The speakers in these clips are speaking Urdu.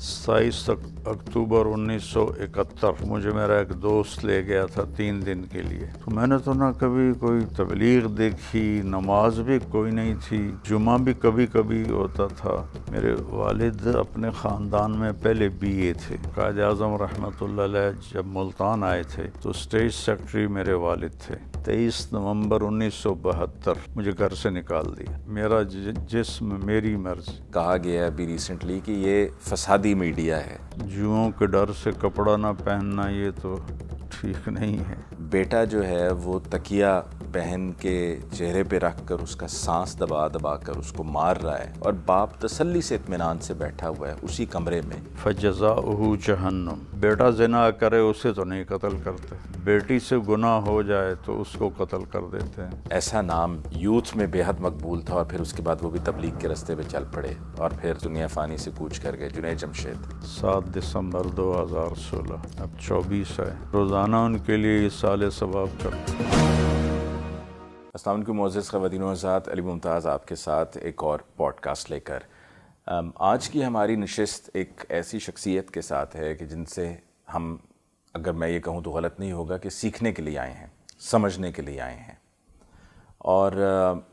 27 اکتوبر 1971 مجھے میرا ایک دوست لے گیا تھا 3 دن کے لیے. تو میں نے تو نہ کبھی کوئی تبلیغ دیکھی، نماز بھی کوئی نہیں تھی، جمعہ بھی کبھی کبھی ہوتا تھا. میرے والد اپنے خاندان میں پہلے BA تھے. قائد اعظم رحمۃ اللہ علیہ جب ملتان آئے تھے تو اسٹیٹ سیکرٹری میرے والد تھے. 23 نومبر 1972 مجھے گھر سے نکال دیا. میرا جسم میری مرضی. کہا گیا ابھی ریسنٹلی کہ یہ فسادی میڈیا ہے. جوؤں کے ڈر سے کپڑا نہ پہننا یہ تو ٹھیک نہیں ہے. بیٹا جو ہے وہ تکیہ بہن کے چہرے پہ رکھ کر اس کا سانس دبا دبا کر اس کو مار رہا ہے، اور باپ تسلی سے اطمینان سے بیٹھا ہوا ہے اسی کمرے میں. فجزاؤہ جہنم. بیٹا زنا کرے اسے تو نہیں قتل کرتے، بیٹی سے گناہ ہو جائے تو اس کو قتل کر دیتے ہیں. ایسا نام یوتھ میں بے حد مقبول تھا، اور پھر اس کے بعد وہ بھی تبلیغ کے راستے پہ چل پڑے اور پھر دنیا فانی سے کوچ کر گئے. جنید جمشید. 7 دسمبر 2016. اب 24 ہے. روزانہ ان کے لیے سال ثواب کرتے. السلام علیکم معزز خواتین و حضرات، علی ممتاز آپ کے ساتھ ایک اور پوڈ کاسٹ لے کر. آج کی ہماری نشست ایک ایسی شخصیت کے ساتھ ہے کہ جن سے ہم، اگر میں یہ کہوں تو غلط نہیں ہوگا، کہ سیکھنے کے لیے آئے ہیں، سمجھنے کے لیے آئے ہیں. اور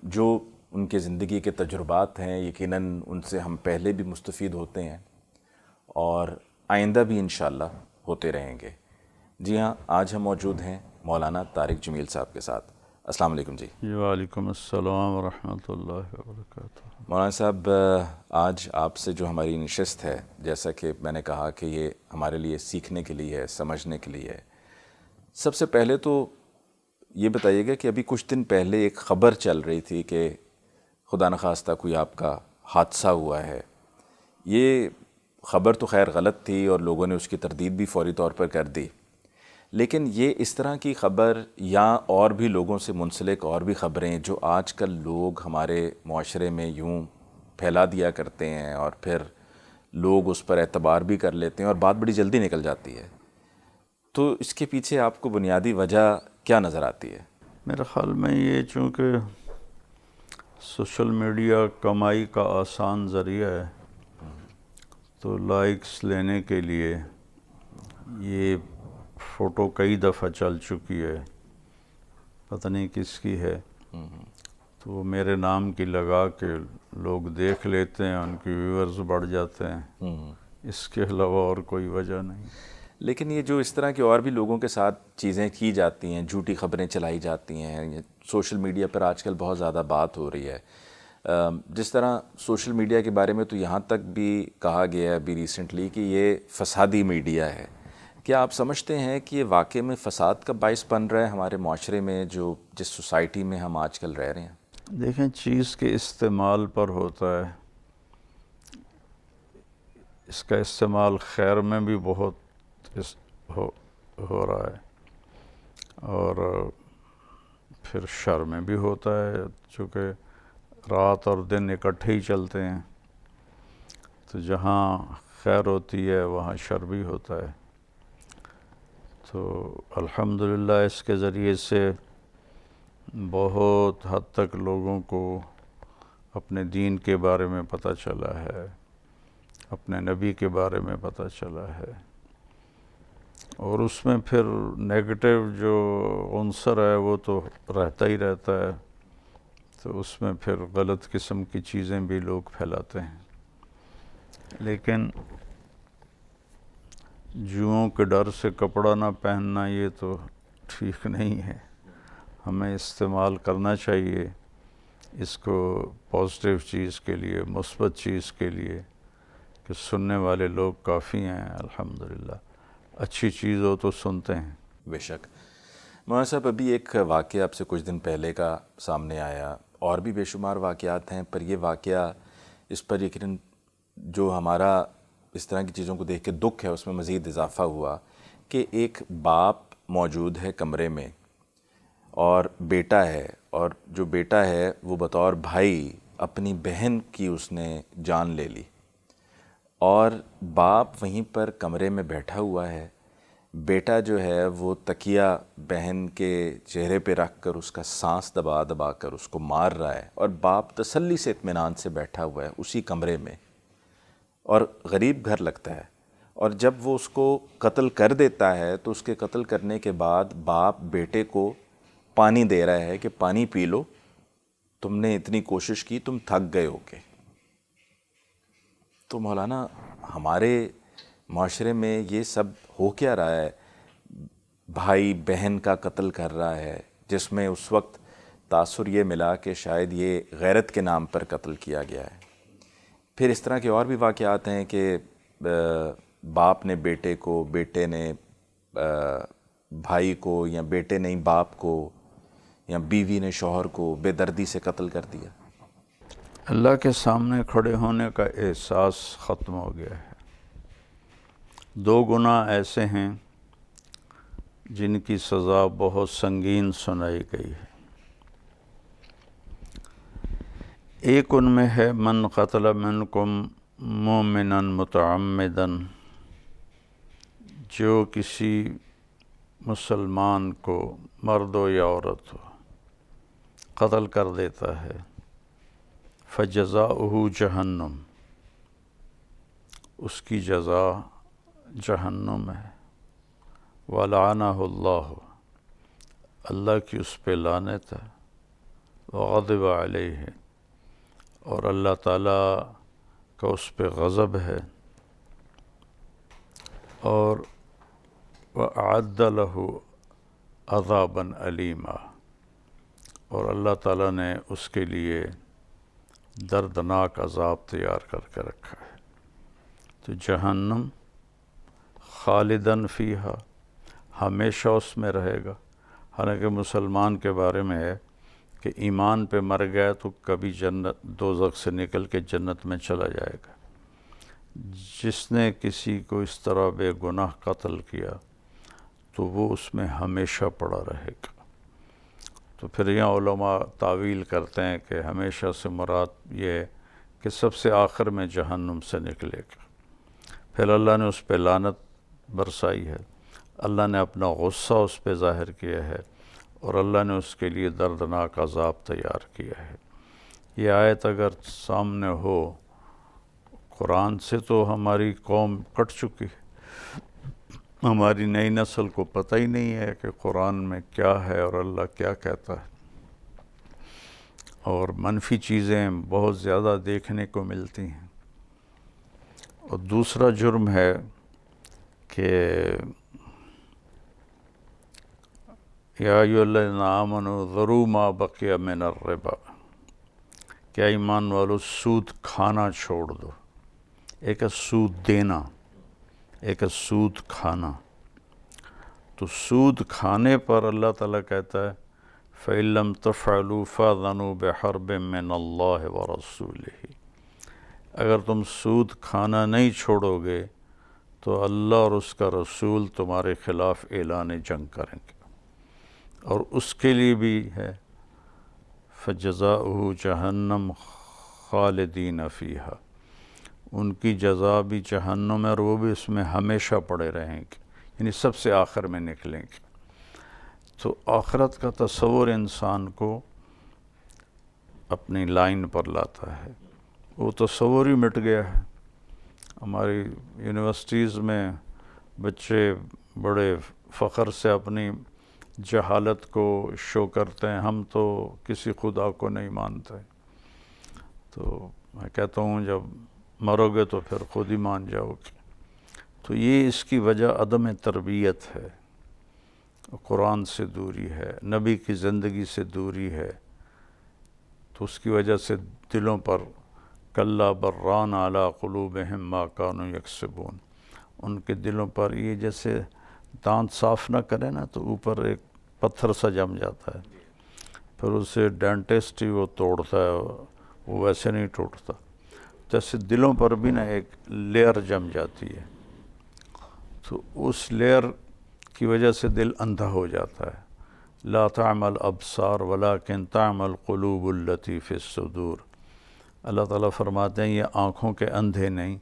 جو ان کے زندگی کے تجربات ہیں یقیناً ان سے ہم پہلے بھی مستفید ہوتے ہیں اور آئندہ بھی انشاءاللہ ہوتے رہیں گے. جی ہاں، آج ہم موجود ہیں مولانا طارق جمیل صاحب کے ساتھ. السلام علیکم جی. وعلیکم السلام ورحمۃ اللہ وبرکاتہ. مولانا صاحب، آج آپ سے جو ہماری نشست ہے، جیسا کہ میں نے کہا کہ یہ ہمارے لیے سیکھنے کے لیے ہے، سمجھنے کے لیے ہے. سب سے پہلے تو یہ بتائیے گا کہ ابھی کچھ دن پہلے ایک خبر چل رہی تھی کہ خدا نخواستہ کوئی آپ کا حادثہ ہوا ہے. یہ خبر تو خیر غلط تھی اور لوگوں نے اس کی تردید بھی فوری طور پر کر دی، لیکن یہ اس طرح کی خبر یا اور بھی لوگوں سے منسلک اور بھی خبریں جو آج کل لوگ ہمارے معاشرے میں یوں پھیلا دیا کرتے ہیں اور پھر لوگ اس پر اعتبار بھی کر لیتے ہیں اور بات بڑی جلدی نکل جاتی ہے، تو اس کے پیچھے آپ کو بنیادی وجہ کیا نظر آتی ہے؟ میرے خیال میں یہ چونکہ سوشل میڈیا کمائی کا آسان ذریعہ ہے، تو لائکس لینے کے لیے یہ فوٹو کئی دفعہ چل چکی ہے، پتہ نہیں کس کی ہے، تو وہ میرے نام کی لگا کے لوگ دیکھ لیتے ہیں، ان کی ویورز بڑھ جاتے ہیں. اس کے علاوہ اور کوئی وجہ نہیں. لیکن یہ جو اس طرح کے اور بھی لوگوں کے ساتھ چیزیں کی جاتی ہیں، جھوٹی خبریں چلائی جاتی ہیں، سوشل میڈیا پر آج کل بہت زیادہ بات ہو رہی ہے. جس طرح سوشل میڈیا کے بارے میں تو یہاں تک بھی کہا گیا ہے ابھی ریسنٹلی کہ یہ فسادی میڈیا ہے. کیا آپ سمجھتے ہیں کہ یہ واقعے میں فساد کا باعث بن رہا ہے ہمارے معاشرے میں، جس سوسائٹی میں ہم آج کل رہ رہے ہیں؟ دیکھیں، چیز کے استعمال پر ہوتا ہے. اس کا استعمال خیر میں بھی بہت ہو رہا ہے اور پھر شر میں بھی ہوتا ہے، چونکہ رات اور دن اکٹھے ہی چلتے ہیں، تو جہاں خیر ہوتی ہے وہاں شر بھی ہوتا ہے. تو الحمدللہ اس کے ذریعے سے بہت حد تک لوگوں کو اپنے دین کے بارے میں پتہ چلا ہے، اپنے نبی کے بارے میں پتہ چلا ہے، اور اس میں پھر نیگیٹو جو عنصر ہے وہ تو رہتا ہی رہتا ہے، تو اس میں پھر غلط قسم کی چیزیں بھی لوگ پھیلاتے ہیں. لیکن جوؤں کے ڈر سے کپڑا نہ پہننا یہ تو ٹھیک نہیں ہے. ہمیں استعمال کرنا چاہیے اس کو پازیٹیو چیز کے لیے، مثبت چیز کے لیے، کہ سننے والے لوگ کافی ہیں الحمدللہ. اچھی چیز ہو تو سنتے ہیں. بے شک. مولانا صاحب، ابھی ایک واقعہ آپ سے کچھ دن پہلے کا سامنے آیا، اور بھی بے شمار واقعات ہیں، پر یہ واقعہ اس پر یقیناً جو ہمارا اس طرح کی چیزوں کو دیکھ کے دکھ ہے اس میں مزید اضافہ ہوا کہ ایک باپ موجود ہے کمرے میں اور بیٹا ہے، اور جو بیٹا ہے وہ بطور بھائی اپنی بہن کی اس نے جان لے لی، اور باپ وہیں پر کمرے میں بیٹھا ہوا ہے. بیٹا جو ہے وہ تکیہ بہن کے چہرے پہ رکھ کر اس کا سانس دبا دبا کر اس کو مار رہا ہے، اور باپ تسلی سے اطمینان سے بیٹھا ہوا ہے اسی کمرے میں. اور غریب گھر لگتا ہے، اور جب وہ اس کو قتل کر دیتا ہے تو اس کے قتل کرنے کے بعد باپ بیٹے کو پانی دے رہا ہے کہ پانی پی لو، تم نے اتنی کوشش کی، تم تھک گئے ہو گے۔ تو مولانا ہمارے معاشرے میں یہ سب ہو کیا رہا ہے؟ بھائی بہن کا قتل کر رہا ہے، جس میں اس وقت تاثر یہ ملا کہ شاید یہ غیرت کے نام پر قتل کیا گیا ہے۔ پھر اس طرح کے اور بھی واقعات ہیں کہ باپ نے بیٹے کو، بیٹے نے بھائی کو، یا بیٹے نے باپ کو، یا بیوی نے شوہر کو بے دردی سے قتل کر دیا۔ اللہ کے سامنے کھڑے ہونے کا احساس ختم ہو گیا ہے۔ دو گناہ ایسے ہیں جن کی سزا بہت سنگین سنائی گئی ہے۔ ایک ان میں ہے من قتل منکم مومنا متعمدا، جو کسی مسلمان کو، مرد ہو یا عورت ہو، قتل کر دیتا ہے، فجزاؤہ جہنم، اس کی جزا جہنم ہے، ولعنہ اللہ، اللہ کی اس پہ لعنت ہے، وغضب علیہ، اور اللہ تعالیٰ کا اس پہ غضب ہے، اور وأعد لہ عذابا علیما، اور اللہ تعالیٰ نے اس کے لیے دردناک عذاب تیار کر کے رکھا ہے۔ تو جہنم خالداً فیہا، ہمیشہ اس میں رہے گا۔ حالانکہ مسلمان کے بارے میں ہے کہ ایمان پہ مر گیا تو کبھی جنت دوزخ سے نکل کے جنت میں چلا جائے گا۔ جس نے کسی کو اس طرح بے گناہ قتل کیا تو وہ اس میں ہمیشہ پڑا رہے گا۔ تو پھر یہاں علماء تعویل کرتے ہیں کہ ہمیشہ سے مراد یہ ہے کہ سب سے آخر میں جہنم سے نکلے گا۔ پھر اللہ نے اس پہ لعنت برسائی ہے، اللہ نے اپنا غصہ اس پہ ظاہر کیا ہے، اور اللہ نے اس کے لیے دردناک عذاب تیار کیا ہے۔ یہ آیت اگر سامنے ہو قرآن سے تو ہماری قوم کٹ چکی ہے۔ ہماری نئی نسل کو پتہ ہی نہیں ہے کہ قرآن میں کیا ہے اور اللہ کیا کہتا ہے، اور منفی چیزیں بہت زیادہ دیکھنے کو ملتی ہیں۔ اور دوسرا جرم ہے کہ یا ایھا الذین آمنوا ذروا ما بقی من الربا، کیا ایمان والو سود کھانا چھوڑ دو۔ ایک ہے سود دینا، ایک ہے سود کھانا۔ تو سود کھانے پر اللہ تعالیٰ کہتا ہے فَإِن لَّمْ تَفْعَلُوا فَأْذَنُوا بِحَرْبٍ مِّنَ اللَّهِ وَرَسُولِهِ، اگر تم سود کھانا نہیں چھوڑو گے تو اللہ اور اس کا رسول تمہارے خلاف اعلان جنگ کریں گے، اور اس کے لیے بھی ہے فَجَزَاؤُهُ جَهَنَّمُ خَالِدِينَ فِيهَا، ان کی جزا بھی جہنم ہے اور وہ بھی اس میں ہمیشہ پڑے رہیں گے، یعنی سب سے آخر میں نکلیں گے۔ تو آخرت کا تصور انسان کو اپنی لائن پر لاتا ہے، وہ تصور ہی مٹ گیا ہے۔ ہماری یونیورسٹیز میں بچے بڑے فخر سے اپنی جہالت کو شو کرتے ہیں، ہم تو کسی خدا کو نہیں مانتے۔ تو میں کہتا ہوں جب مرو گے تو پھر خود ہی مان جاؤ گے۔ تو یہ اس کی وجہ عدم تربیت ہے، قرآن سے دوری ہے، نبی کی زندگی سے دوری ہے۔ تو اس کی وجہ سے دلوں پر کلا بران علی قلوبہم ما کانوا یکسبون، ان کے دلوں پر یہ جیسے دانت صاف نہ کرے نا تو اوپر ایک پتھر سا جم جاتا ہے، پھر اسے ڈینٹسٹ ہی وہ توڑتا ہے، وہ ویسے نہیں ٹوٹتا۔ جیسے دلوں پر بھی نا ایک لیئر جم جاتی ہے، تو اس لیئر کی وجہ سے دل اندھا ہو جاتا ہے۔ لا تعمى الابصار ولكن تعمى القلوب التي في الصدور، اللہ تعالیٰ فرماتے ہیں یہ آنکھوں کے اندھے نہیں،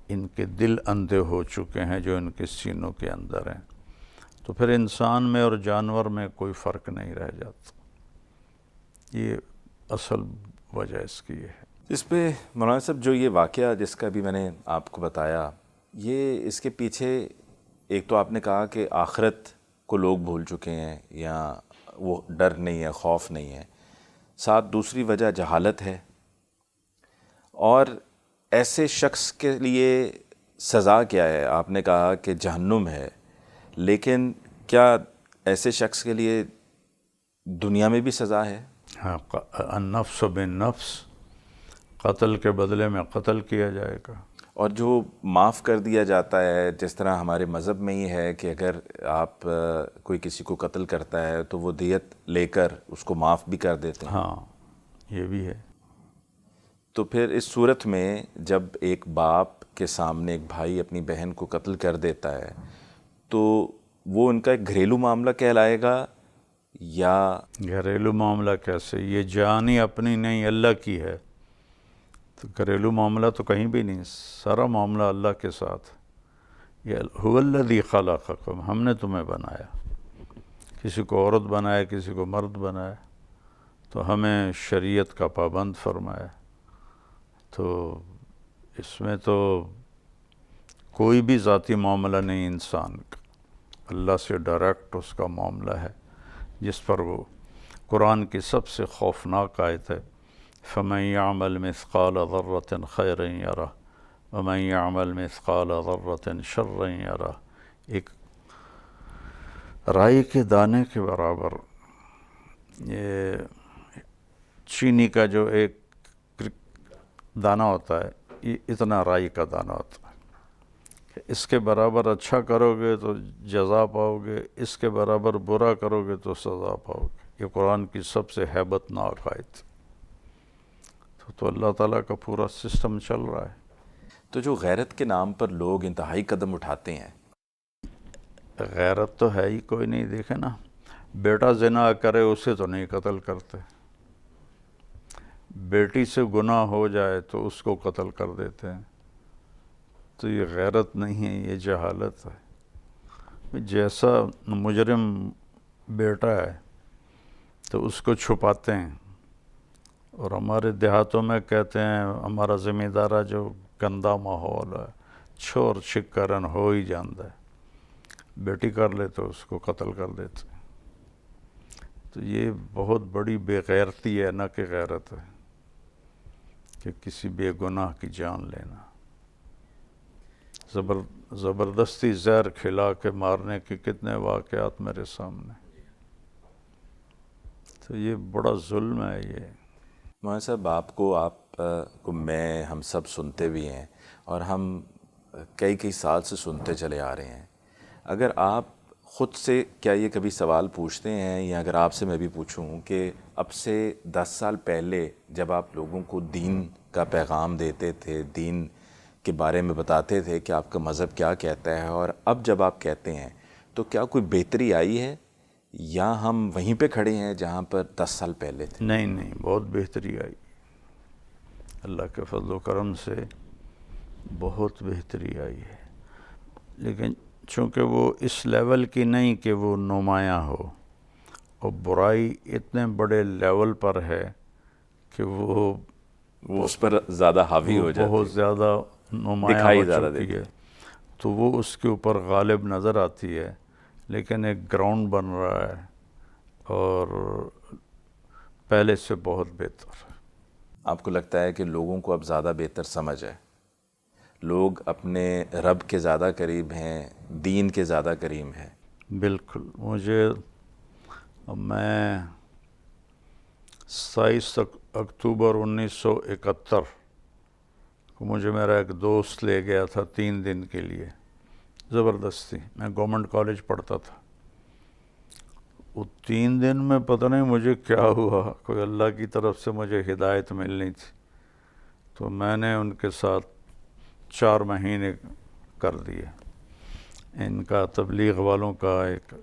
ان کے دل اندھے ہو چکے ہیں جو ان کے سینوں کے اندر ہیں۔ تو پھر انسان میں اور جانور میں کوئی فرق نہیں رہ جاتا۔ یہ اصل وجہ اس کی ہے۔ اس پہ مولانا صاحب جو یہ واقعہ جس کا بھی میں نے آپ کو بتایا، یہ اس کے پیچھے ایک تو آپ نے کہا کہ آخرت کو لوگ بھول چکے ہیں یا وہ ڈر نہیں ہے، خوف نہیں ہے، ساتھ دوسری وجہ جہالت ہے، اور ایسے شخص کے لیے سزا کیا ہے؟ آپ نے کہا کہ جہنم ہے، لیکن کیا ایسے شخص کے لیے دنیا میں بھی سزا ہے؟ ہاں، النفس بالنفس، قتل کے بدلے میں قتل کیا جائے گا. اور جو معاف کر دیا جاتا ہے، جس طرح ہمارے مذہب میں ہی ہے کہ اگر آپ کوئی کسی کو قتل کرتا ہے تو وہ دیت لے کر اس کو معاف بھی کر دیتے ہیں. ہاں، یہ بھی ہے. تو پھر اس صورت میں جب ایک باپ کے سامنے ایک بھائی اپنی بہن کو قتل کر دیتا ہے تو وہ ان کا ایک گھریلو معاملہ کہلائے گا یا گھریلو معاملہ کیسے؟ یہ جان ہی اپنی نہیں، اللہ کی ہے. تو گھریلو معاملہ تو کہیں بھی نہیں، سارا معاملہ اللہ کے ساتھ. یہ هو الذی خلقکم، ہم نے تمہیں بنایا. کسی کو عورت بنایا، کسی کو مرد بنایا، تو ہمیں شریعت کا پابند فرمایا. تو اس میں تو کوئی بھی ذاتی معاملہ نہیں انسان کا، اللہ سے ڈائریکٹ اس کا معاملہ ہے، جس پر وہ قرآن کی سب سے خوفناک آیت ہے، فَمَن يَعْمَلْ مِثْقَالَ ذَرَّةٍ خَيْرًا يَرَهُ وَمَن يَعْمَلْ مِثْقَالَ ذَرَّةٍ شَرًّا يَرَهُ. ایک رائی کے دانے کے برابر، یہ چینی کا جو ایک دانہ ہوتا ہے، یہ اتنا رائی کا دانہ ہوتا ہے کہ اس کے برابر اچھا کرو گے تو جزا پاؤ گے، اس کے برابر برا کرو گے تو سزا پاؤ گے. یہ قرآن کی سب سے ہیبت ناک آیت. تو اللہ تعالیٰ کا پورا سسٹم چل رہا ہے. تو جو غیرت کے نام پر لوگ انتہائی قدم اٹھاتے ہیں، غیرت تو ہے ہی کوئی نہیں. دیکھے نا، بیٹا زنا کرے اسے تو نہیں قتل کرتے، بیٹی سے گناہ ہو جائے تو اس کو قتل کر دیتے ہیں. تو یہ غیرت نہیں ہے، یہ جہالت ہے. جیسا مجرم بیٹا ہے تو اس کو چھپاتے ہیں، اور ہمارے دیہاتوں میں کہتے ہیں ہمارا ذمہ دارہ جو گندا ماحول ہے، چھور چھکرن ہو ہی جاندہ ہے. بیٹی کر لے تو اس کو قتل کر دیتے. تو یہ بہت بڑی بے غیرتی ہے، نہ کہ غیرت ہے کہ کسی بے گناہ کی جان لینا. زبردستی زہر کھلا کے مارنے کے کتنے واقعات میرے سامنے. تو یہ بڑا ظلم ہے. یہ مولانا صاحب، آپ کو میں، ہم سب سنتے بھی ہیں اور ہم کئی سال سے سنتے چلے آ رہے ہیں. اگر آپ خود سے کیا یہ کبھی سوال پوچھتے ہیں، یا اگر آپ سے میں بھی پوچھوں کہ اب سے 10 سال پہلے جب آپ لوگوں کو دین کا پیغام دیتے تھے، دین کے بارے میں بتاتے تھے کہ آپ کا مذہب کیا کہتا ہے، اور اب جب آپ کہتے ہیں تو کیا کوئی بہتری آئی ہے یا ہم وہیں پہ کھڑے ہیں جہاں پر 10 سال پہلے تھے؟ نہیں، بہت بہتری آئی. اللہ کے فضل و کرم سے بہت بہتری آئی ہے. لیکن چونکہ وہ اس لیول کی نہیں کہ وہ نمایاں ہو، اور برائی اتنے بڑے لیول پر ہے کہ وہ اس پر زیادہ حاوی ہو جاتی بہت زیادہ نمایاں دکھائی ہو زیادہ چکی دیتی ہے. تو وہ اس کے اوپر غالب نظر آتی ہے. لیکن ایک گراؤنڈ بن رہا ہے اور پہلے سے بہت بہتر ہے. آپ کو لگتا ہے کہ لوگوں کو اب زیادہ بہتر سمجھ ہے، لوگ اپنے رب کے زیادہ قریب ہیں، دین کے زیادہ قریب ہیں؟ بالکل. میں 27 اکتوبر 1971 کو مجھے میرا ایک دوست لے گیا تھا 3 دن کے لیے زبردستی. میں گورنمنٹ کالج پڑھتا تھا. وہ 3 دن میں پتہ نہیں مجھے کیا ہوا، کوئی اللہ کی طرف سے مجھے ہدایت ملنی تھی. تو میں نے ان کے ساتھ 4 مہینے کر دیے. ان کا تبلیغ والوں کا ایک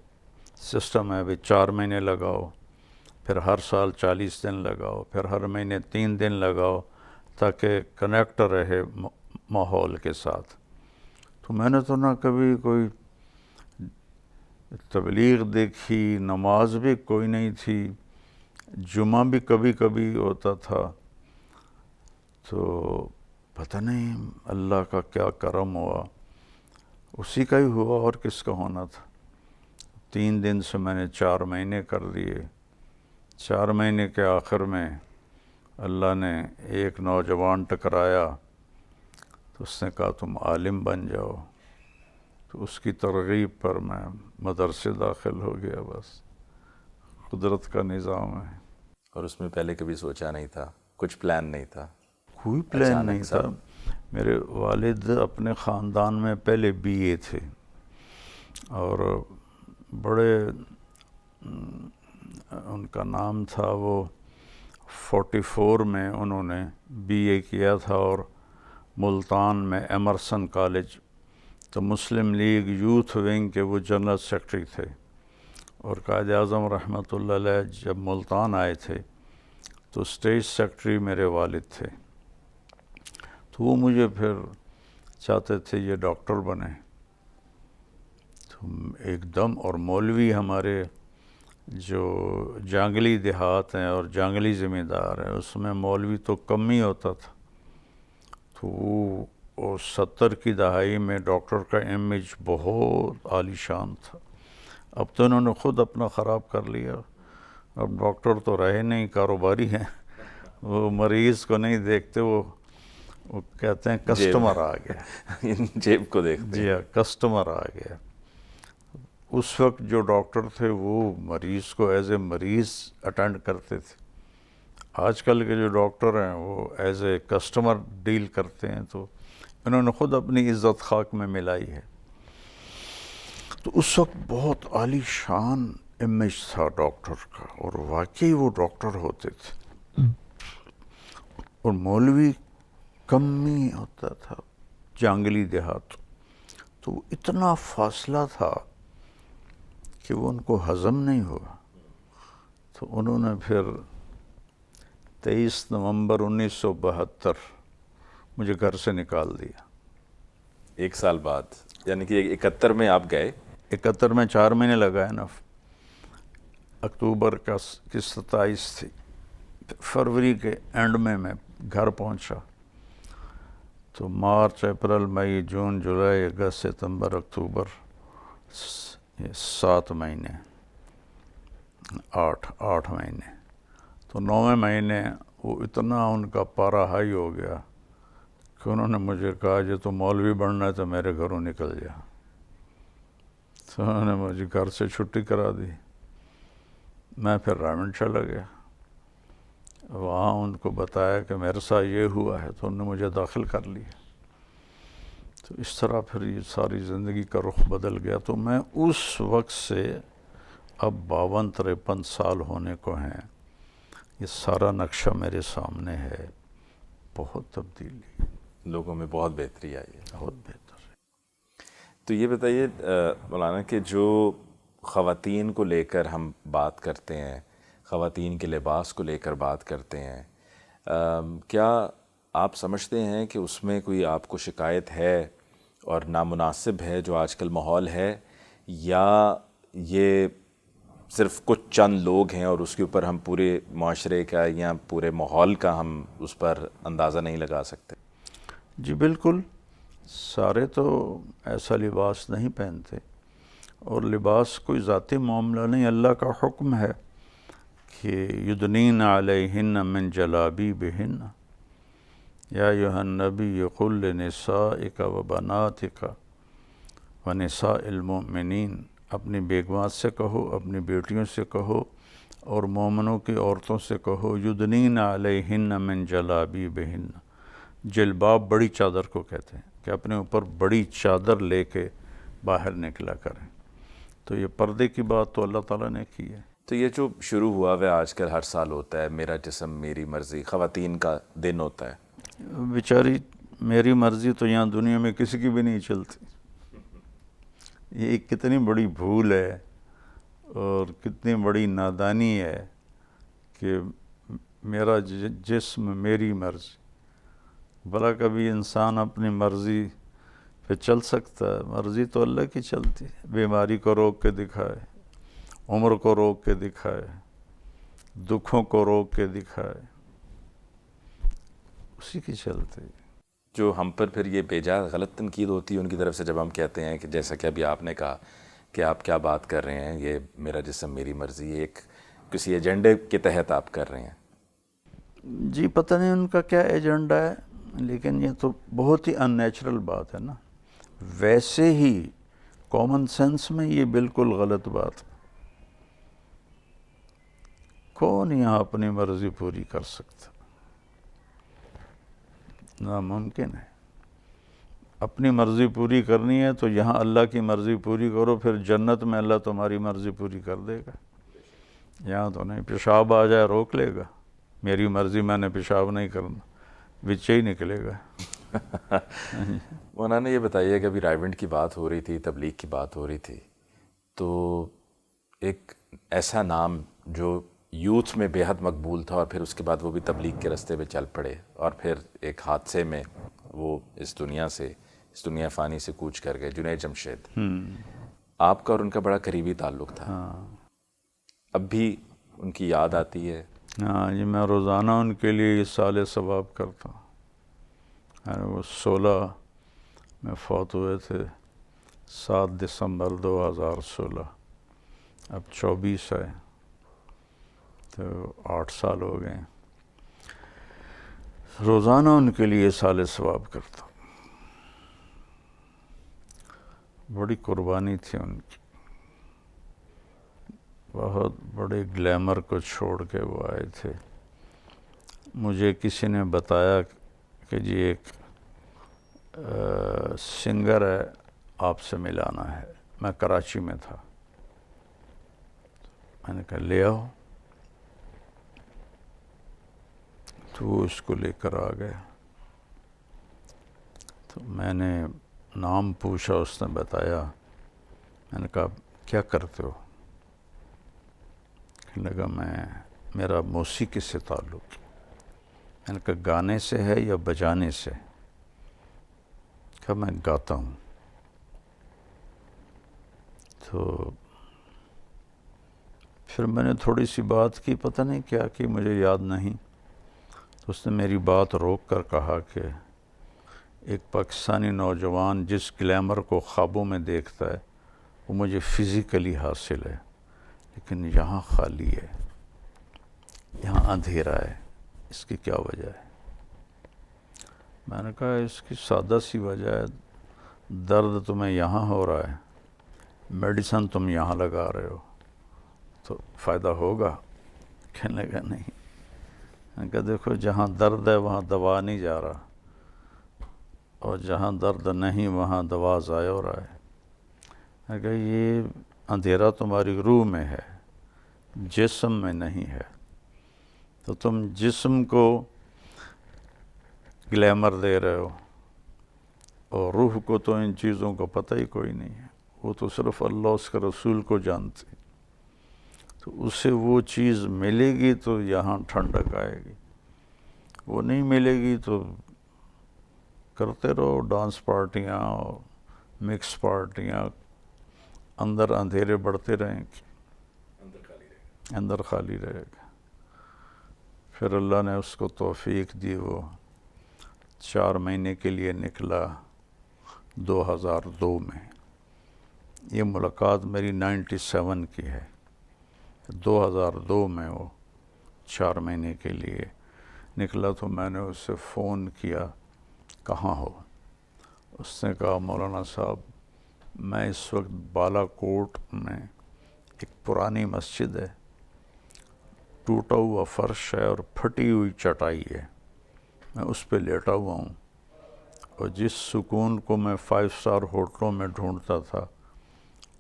سسٹم ہے، بھی 4 مہینے لگاؤ، پھر ہر سال 40 دن لگاؤ، پھر ہر مہینے 3 دن لگاؤ، تاکہ کنیکٹ رہے ماحول کے ساتھ. تو میں نے تو نہ کبھی کوئی تبلیغ دیکھی، نماز بھی کوئی نہیں تھی، جمعہ بھی کبھی کبھی ہوتا تھا. تو پتہ نہیں اللہ کا کیا کرم ہوا، اسی کا ہی ہوا اور کس کا ہونا تھا۔ 3 دن سے میں نے 4 مہینے کر دیے۔ 4 مہینے کے آخر میں اللہ نے ایک نوجوان ٹکرایا، تو اس نے کہا تم عالم بن جاؤ، تو اس کی ترغیب پر میں مدرسے داخل ہو گیا۔ بس قدرت کا نظام ہے۔ اور اس میں پہلے کبھی سوچا نہیں تھا، کچھ پلان نہیں تھا؟ کوئی پلان نہیں تھا۔ میرے والد اپنے خاندان میں پہلے BA تھے، اور بڑے ان کا نام تھا، وہ 44 میں انہوں نے BA کیا تھا، اور ملتان میں ایمرسن کالج، تو مسلم لیگ یوتھ ونگ کے وہ جنرل سیکرٹری تھے، اور قائد اعظم رحمۃ اللہ علیہ جب ملتان آئے تھے تو اسٹیٹ سیکرٹری میرے والد تھے، تو وہ مجھے پھر چاہتے تھے یہ ڈاکٹر بنے۔ تو ایک دم، اور مولوی ہمارے جو جانگلی دیہات ہیں اور جانگلی زمین دار ہیں، اس میں مولوی تو کم ہی ہوتا تھا، تو وہ 70 کی دہائی میں ڈاکٹر کا امیج بہت عالی شان تھا۔ اب تو انہوں نے خود اپنا خراب کر لیا، اب ڈاکٹر تو رہے نہیں، کاروباری ہیں، وہ مریض کو نہیں دیکھتے، وہ کہتے ہیں کسٹمر آ گیا، جیب کو دیکھتے۔ جی ہاں، کسٹمر آ گیا۔ اس وقت جو ڈاکٹر تھے وہ مریض کو ایز اے مریض اٹینڈ کرتے تھے، آج کل کے جو ڈاکٹر ہیں وہ ایز اے کسٹمر ڈیل کرتے ہیں، تو انہوں نے خود اپنی عزت خاک میں ملائی ہے۔ تو اس وقت بہت عالی شان امیج تھا ڈاکٹر کا، اور واقعی وہ ڈاکٹر ہوتے تھے، اور مولوی کم ہی ہوتا تھا، جانگلی دیہات، تو اتنا فاصلہ تھا کہ وہ ان کو ہضم نہیں ہوا، تو انہوں نے پھر 23 نومبر 1972 مجھے گھر سے نکال دیا۔ 1 سال بعد، یعنی کہ 71 میں آپ گئے؟ 71 میں 4 مہینے لگائے نا، اکتوبر کی 27 تھی، فروری کے اینڈ میں گھر پہنچا، تو مارچ، اپریل، مئی، جون، جولائی، اگست، ستمبر، اکتوبر، 7 مہینے، 8 مہینے، تو 9ویں مہینے وہ اتنا ان کا پارا ہائی ہو گیا کہ انہوں نے مجھے کہا جو تو مولوی بننا ہے تو میرے گھروں نکل جا، تو انہوں نے مجھے گھر سے چھٹی کرا دی۔ میں پھر رائمنڈ چلا گیا، وہاں ان کو بتایا کہ میرے ساتھ یہ ہوا ہے، تو انہوں نے مجھے داخل کر لیا۔ تو اس طرح پھر یہ ساری زندگی کا رخ بدل گیا۔ تو میں اس وقت سے اب 52-53 سال ہونے کو ہیں، یہ سارا نقشہ میرے سامنے ہے، بہت تبدیلی، لوگوں میں بہت بہتری آئی ہے، بہت بہتر۔ تو یہ بتائیے مولانا کہ جو خواتین کو لے کر ہم بات کرتے ہیں، خواتین کے لباس کو لے کر بات کرتے ہیں، کیا آپ سمجھتے ہیں کہ اس میں کوئی آپ کو شکایت ہے اور نامناسب ہے جو آج کل ماحول ہے، یا یہ صرف کچھ چند لوگ ہیں اور اس کے اوپر ہم پورے معاشرے کا یا پورے ماحول کا ہم اس پر اندازہ نہیں لگا سکتے؟ جی بالکل، سارے تو ایسا لباس نہیں پہنتے، اور لباس کوئی ذاتی معاملہ نہیں، اللہ کا حکم ہے کہ یدنین علیہن من جلابیبہن، یا ایھا النبی قل لنسائک و بناتک و نساء المؤمنین، اپنی بیگمات سے کہو، اپنی بیٹیوں سے کہو، اور مومنوں کی عورتوں سے کہو، یدنین علیہن من جلابیبہن، جلباب بڑی چادر کو کہتے ہیں، کہ اپنے اوپر بڑی چادر لے کے باہر نکلا کریں۔ تو یہ پردے کی بات تو اللہ تعالیٰ نے کی ہے۔ تو یہ جو شروع ہوا ہے آج کل ہر سال ہوتا ہے، میرا جسم میری مرضی، خواتین کا دن ہوتا ہے، بیچاری میری مرضی تو یہاں دنیا میں کسی کی بھی نہیں چلتی، یہ کتنی بڑی بھول ہے اور کتنی بڑی نادانی ہے کہ میرا جسم میری مرضی۔ بھلا کبھی انسان اپنی مرضی پہ چل سکتا ہے؟ مرضی تو اللہ کی چلتی ہے، بیماری کو روک کے دکھائے، عمر کو روک کے دکھائے، دکھوں کو روک کے دکھائے، اسی کی چلتے. جو ہم پر پھر یہ بے جا غلط تنقید ہوتی ہے ان کی طرف سے جب ہم کہتے ہیں کہ جیسا کہ ابھی آپ نے کہا کہ آپ کیا بات کر رہے ہیں، یہ میرا جسم میری مرضی، یہ ایک کسی ایجنڈے کے تحت آپ کر رہے ہیں. جی پتہ نہیں ان کا کیا ایجنڈا ہے، لیکن یہ تو بہت ہی ان نیچرل بات ہے نا. ویسے ہی کامن سینس میں یہ بالکل غلط بات. کون یہاں اپنی مرضی پوری کر سکتا؟ ناممکن ہے. اپنی مرضی پوری کرنی ہے تو یہاں اللہ کی مرضی پوری کرو، پھر جنت میں اللہ تمہاری مرضی پوری کر دے گا. یہاں تو نہیں، پیشاب آ جائے روک لے گا، میری مرضی میں نے پیشاب نہیں کرنا، بچے ہی نکلے گا. مولانا یہ بتائیے کہ ابھی رائیونٹ کی بات ہو رہی تھی، تبلیغ کی بات ہو رہی تھی، تو ایک ایسا نام جو یوتھ میں بے حد مقبول تھا اور پھر اس کے بعد وہ بھی تبلیغ کے رستے پہ چل پڑے اور پھر ایک حادثے میں وہ اس دنیا فانی سے کوچ کر گئے، جنید جمشید. آپ کا اور ان کا بڑا قریبی تعلق تھا. اب بھی ان کی یاد آتی ہے؟ ہاں جی، میں روزانہ ان کے لیے اصالِ ثواب کرتا ہوں. وہ 16 میں فوت ہوئے تھے، 7 دسمبر 2016. اب 24 ہے تو 8 سال ہو گئے. روزانہ ان کے لیے اصالِ ثواب کرتا ہوں. بڑی قربانی تھی ان کی، بہت بڑے گلیمر کو چھوڑ کے وہ آئے تھے. مجھے کسی نے بتایا کہ جی ایک سنگر ہے، آپ سے ملانا ہے. میں کراچی میں تھا. میں نے کہا لے آؤ، تو وہ اس کو لے کر آ گئے. تو میں نے نام پوچھا، اس نے بتایا. میں نے کہا کیا کرتے ہو؟ کہنے لگا میرا موسیقی سے تعلق. میں نے کہا گانے سے ہے یا بجانے سے؟ کہا میں گاتا ہوں. تو پھر میں نے تھوڑی سی بات کی، پتہ نہیں کیا کی، مجھے یاد نہیں. تو اس نے میری بات روک کر کہا کہ ایک پاکستانی نوجوان جس گلیمر کو خوابوں میں دیکھتا ہے وہ مجھے فزیکلی حاصل ہے، لیکن یہاں خالی ہے، یہاں اندھیرا ہے. اس کی کیا وجہ ہے؟ میں نے کہا اس کی سادہ سی وجہ ہے، درد تمہیں یہاں ہو رہا ہے، میڈیسن تم یہاں لگا رہے ہو، تو فائدہ ہوگا؟ کہنے لگا نہیں. میں نے کہا دیکھو جہاں درد ہے وہاں دوا نہیں جا رہا، اور جہاں درد نہیں وہاں دوا ضائع ہو رہا ہے. میں نے کہا یہ اندھیرا تمہاری روح میں ہے، جسم میں نہیں ہے. تو تم جسم کو گلیمر دے رہے ہو اور روح کو تو ان چیزوں کا پتہ ہی کوئی نہیں ہے. وہ تو صرف اللہ اس کے رسول کو جانتے. تو اسے وہ چیز ملے گی تو یہاں ٹھنڈک آئے گی، وہ نہیں ملے گی تو کرتے رہو ڈانس پارٹیاں اور مکس پارٹیاں، اندر اندھیرے بڑھتے رہیں گے، اندر خالی رہے گا. پھر اللہ نے اس کو توفیق دی، وہ 4 مہینے کے لیے نکلا 2002 میں. یہ ملاقات میری 97 کی ہے. 2002 میں وہ 4 مہینے کے لیے نکلا. تو میں نے اس سے فون کیا کہاں ہو؟ اس نے کہا مولانا صاحب میں اس وقت بالا کوٹ میں ایک پرانی مسجد ہے، ٹوٹا ہوا فرش ہے اور پھٹی ہوئی چٹائی ہے، میں اس پہ لیٹا ہوا ہوں، اور جس سکون کو میں 5 اسٹار ہوٹلوں میں ڈھونڈتا تھا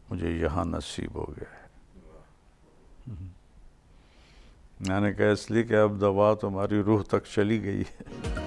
مجھے یہاں نصیب ہو گیا ہے. میں نے کہا اس لیے کہ اب دوا تمہاری روح تک چلی گئی ہے.